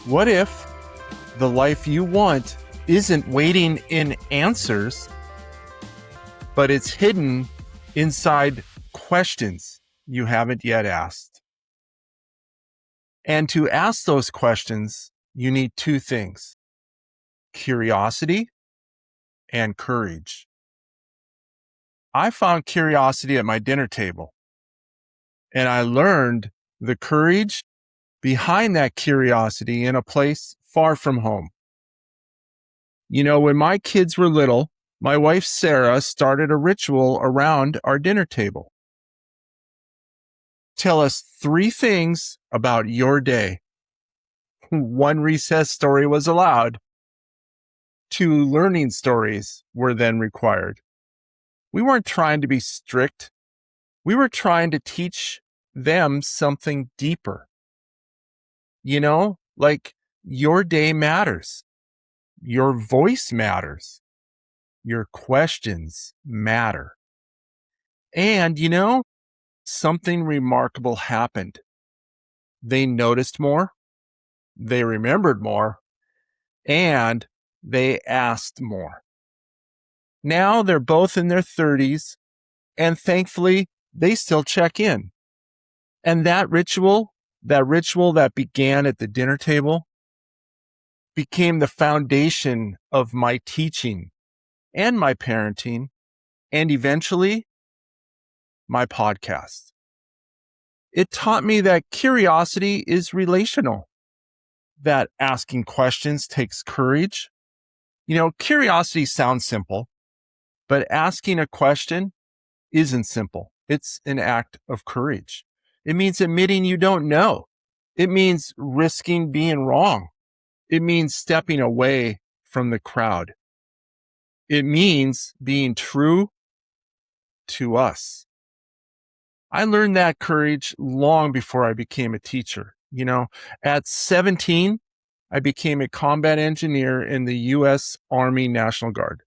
What if the life you want isn't waiting in answers, but it's hidden inside questions you haven't yet asked? And to ask those questions, you need two things: curiosity and courage. I found curiosity at my dinner table, and I learned the courage behind that curiosity in a place far from home. You know, when my kids were little, my wife Sarah started a ritual around our dinner table. Tell us 3 things about your day. 1 recess story was allowed. 2 learning stories were then required. We weren't trying to be strict. We were trying to teach them something deeper. You know, like your day matters. Your voice matters. Your questions matter. And, you know, something remarkable happened. They noticed more, they remembered more, and they asked more. Now they're both in their 30s, and thankfully, they still check in. And that ritual that began at the dinner table, became the foundation of my teaching and my parenting, and eventually, my podcast. It taught me that curiosity is relational, that asking questions takes courage. You know, curiosity sounds simple, but asking a question isn't simple. It's an act of courage. It means admitting you don't know. It means risking being wrong. It means stepping away from the crowd. It means being true to us. I learned that courage long before I became a teacher. You know, at 17, I became a combat engineer in the U.S. Army National Guard.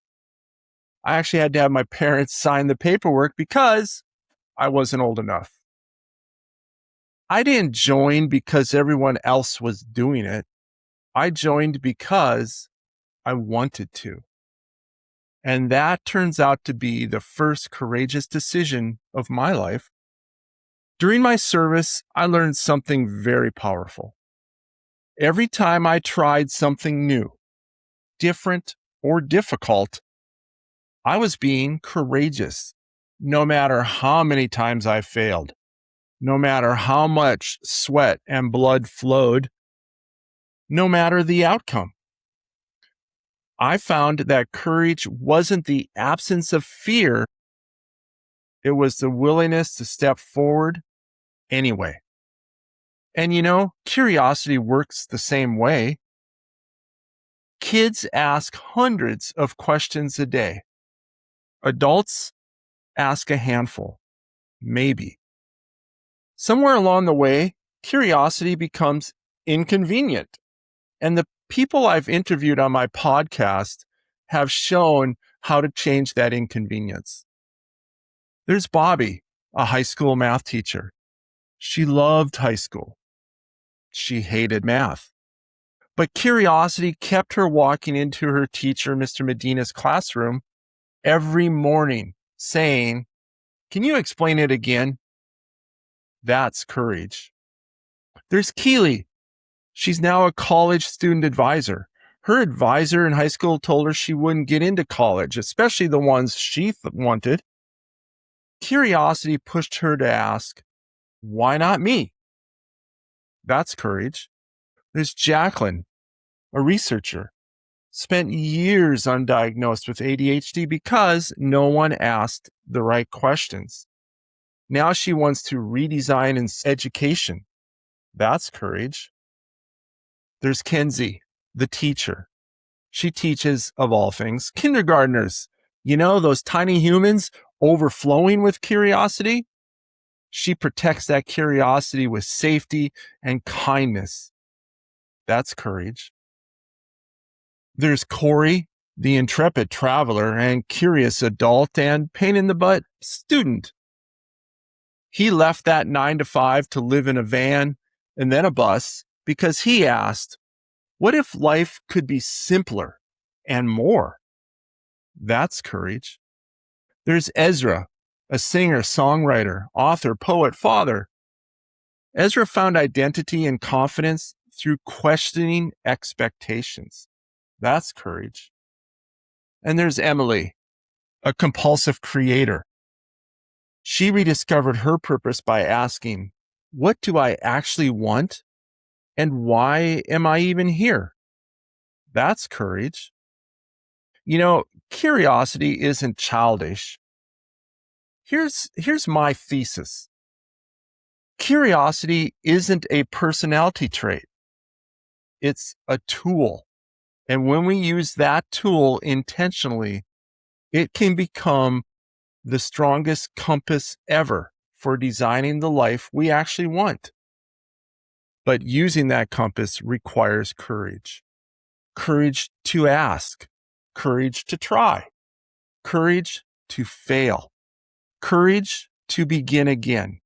I actually had to have my parents sign the paperwork because I wasn't old enough. I didn't join because everyone else was doing it. I joined because I wanted to. And that turns out to be the first courageous decision of my life. During my service, I learned something very powerful. Every time I tried something new, different, or difficult, I was being courageous, no matter how many times I failed, no matter how much sweat and blood flowed, no matter the outcome. I found that courage wasn't the absence of fear. It was the willingness to step forward anyway. And you know, curiosity works the same way. Kids ask hundreds of questions a day. Adults ask a handful, maybe. Somewhere along the way, curiosity becomes inconvenient. And the people I've interviewed on my podcast have shown how to change that inconvenience. There's Bobby, a high school math teacher. She loved high school. She hated math. But curiosity kept her walking into her teacher, Mr. Medina's classroom every morning saying, "Can you explain it again?" That's courage. There's Keely. She's now a college student advisor. Her advisor in high school told her she wouldn't get into college, especially the ones she wanted. Curiosity pushed her to ask, "Why not me?" That's courage. There's Jacqueline, a researcher, spent years undiagnosed with ADHD because no one asked the right questions. Now she wants to redesign education. That's courage. There's Kenzie, the teacher. She teaches, of all things, kindergartners. You know, those tiny humans overflowing with curiosity? She protects that curiosity with safety and kindness. That's courage. There's Corey, the intrepid traveler and curious adult and pain-in-the-butt student. He left that 9 to 5 to live in a van and then a bus because he asked, What if life could be simpler and more? That's courage. There's Ezra, a singer, songwriter, author, poet, father. Ezra found identity and confidence through questioning expectations. That's courage. And there's Emily, a compulsive creator. She rediscovered her purpose by asking, what do I actually want? And why am I even here? That's courage. Curiosity isn't childish. Here's my thesis. Curiosity isn't a personality trait. It's a tool. And when we use that tool intentionally, it can become the strongest compass ever for designing the life we actually want. But using that compass requires courage. Courage to ask, courage to try, courage to fail, courage to begin again.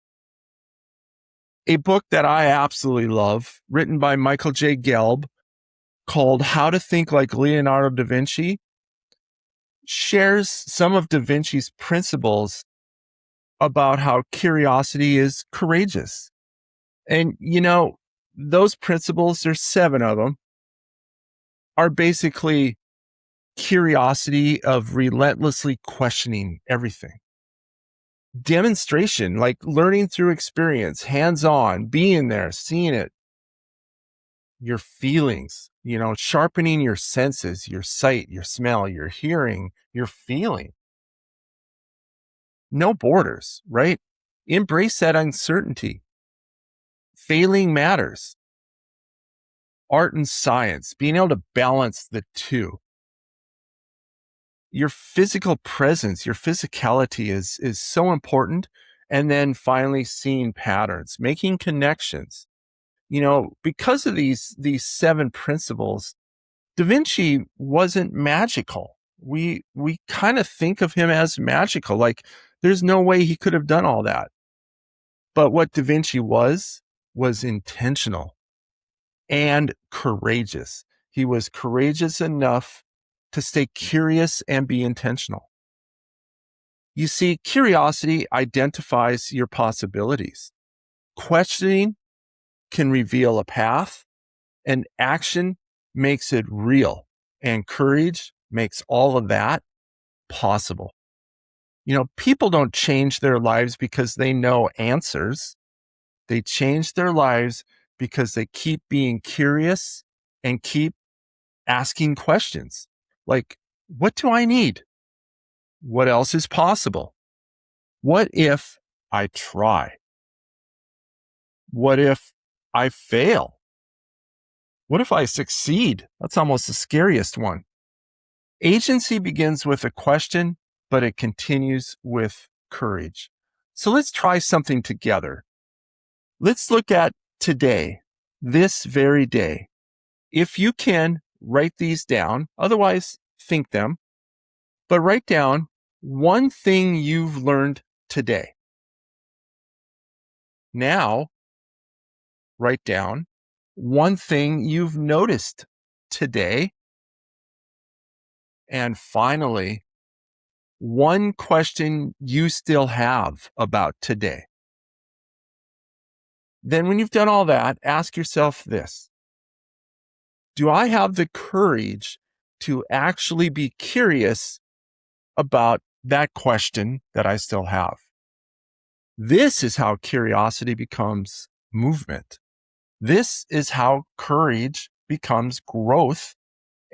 A book that I absolutely love, written by Michael J. Gelb, called How to Think Like Leonardo da Vinci, shares some of da Vinci's principles about how curiosity is courageous. And, those principles, there's 7 of them, are basically curiosity of relentlessly questioning everything. Demonstration, like learning through experience, hands-on, being there, seeing it. Your feelings, sharpening your senses, your sight, your smell, your hearing, your feeling. No borders, right? Embrace that uncertainty. Failing matters. Art and science, being able to balance the two. Your physical presence, your physicality is so important. And then finally seeing patterns, making connections. Because of these 7 principles, Da Vinci wasn't magical. We kind of think of him as magical, like there's no way he could have done all that. But what Da Vinci was intentional and courageous. He was courageous enough to stay curious and be intentional. You see, curiosity identifies your possibilities. Questioning can reveal a path, and action makes it real. And courage makes all of that possible. People don't change their lives because they know answers. They change their lives because they keep being curious and keep asking questions. Like, what do I need? What else is possible? What if I try? What if I fail? What if I succeed? That's almost the scariest one. Agency begins with a question, but it continues with courage. So let's try something together. Let's look at today, this very day. If you can, write these down. Otherwise, think them. But write down one thing you've learned today. Now, write down one thing you've noticed today. And finally, one question you still have about today. Then when you've done all that, ask yourself this. Do I have the courage to actually be curious about that question that I still have? This is how curiosity becomes movement. This is how courage becomes growth.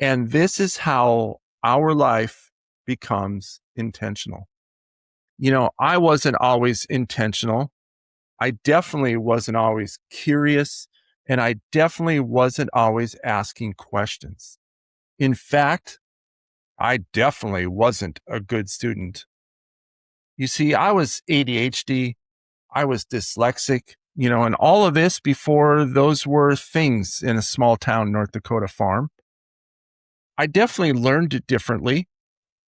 And this is how our life becomes intentional. I wasn't always intentional. I definitely wasn't always curious. And I definitely wasn't always asking questions. In fact, I definitely wasn't a good student. You see, I was ADHD. I was dyslexic, and all of this before those were things in a small town, North Dakota farm. I definitely learned it differently.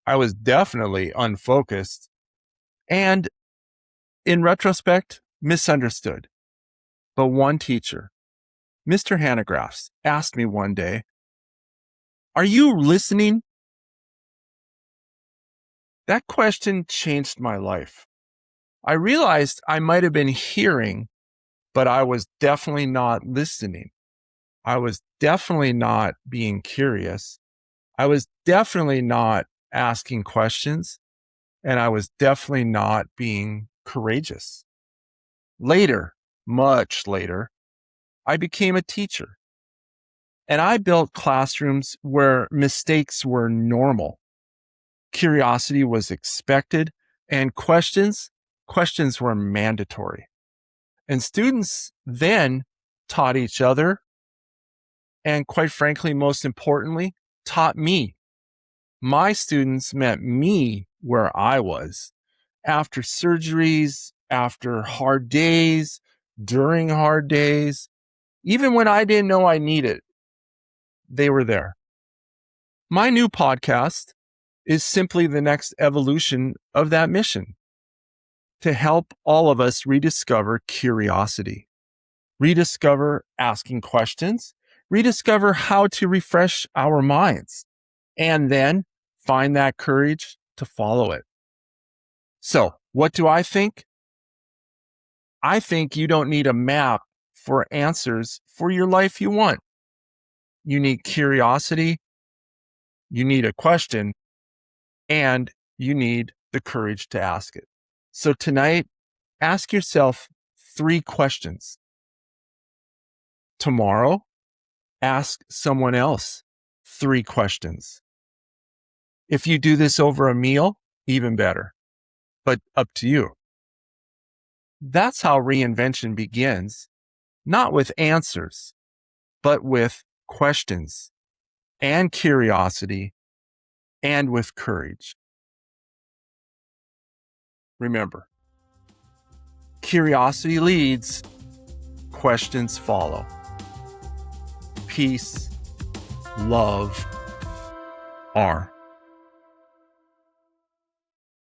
I was definitely unfocused and, in retrospect, misunderstood. But one teacher, Mr. Hanegraaffs asked me one day, "Are you listening?" That question changed my life. I realized I might have been hearing, but I was definitely not listening. I was definitely not being curious. I was definitely not asking questions. And I was definitely not being courageous. Later, much later, I became a teacher. And I built classrooms where mistakes were normal. Curiosity was expected, and questions were mandatory. And students then taught each other, and quite frankly, most importantly, taught me. My students met me where I was after surgeries, after hard days, during hard days, even when I didn't know I needed it, they were there. My new podcast is simply the next evolution of that mission to help all of us rediscover curiosity, rediscover asking questions, rediscover how to refresh our minds, and then find that courage to follow it. So, what do I think? I think you don't need a map for answers for your life you want. You need curiosity, you need a question, and you need the courage to ask it. So tonight, ask yourself 3 questions. Tomorrow, ask someone else 3 questions. If you do this over a meal, even better, but up to you. That's how reinvention begins, not with answers, but with questions and curiosity and with courage. Remember, curiosity leads, questions follow. Peace, love, are.